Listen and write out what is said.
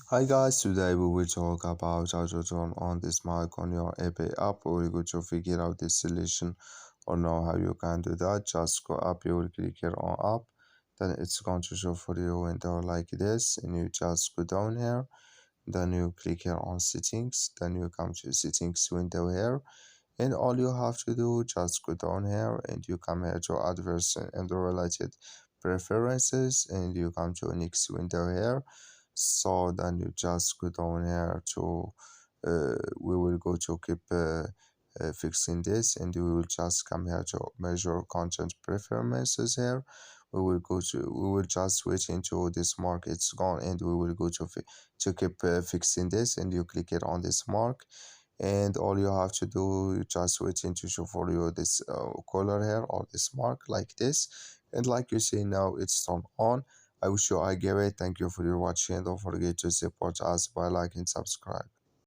Hi guys, today we will talk about how to turn on this mic on your AP app. We're going to figure out this solution or know how you can do that. Just go up, you will click here on app, then it's going to show for you window like this, and you just go down here, then you click here on settings, then you come to settings window here, and all you have to do just go down here and you come here to adverse and related preferences, and you come to next window here. So then you just go down here to we will go to keep fixing this, and we will just come here to measure content preferences here. We will just switch into this mark, it's gone, and we will go to keep fixing this, and you click it on this mark, and all you have to do, you just wait into show for you this color here or this mark like this, and like you see now it's turned on. I wish you I give it. Thank you for your watching. Don't forget to support us by liking, subscribe.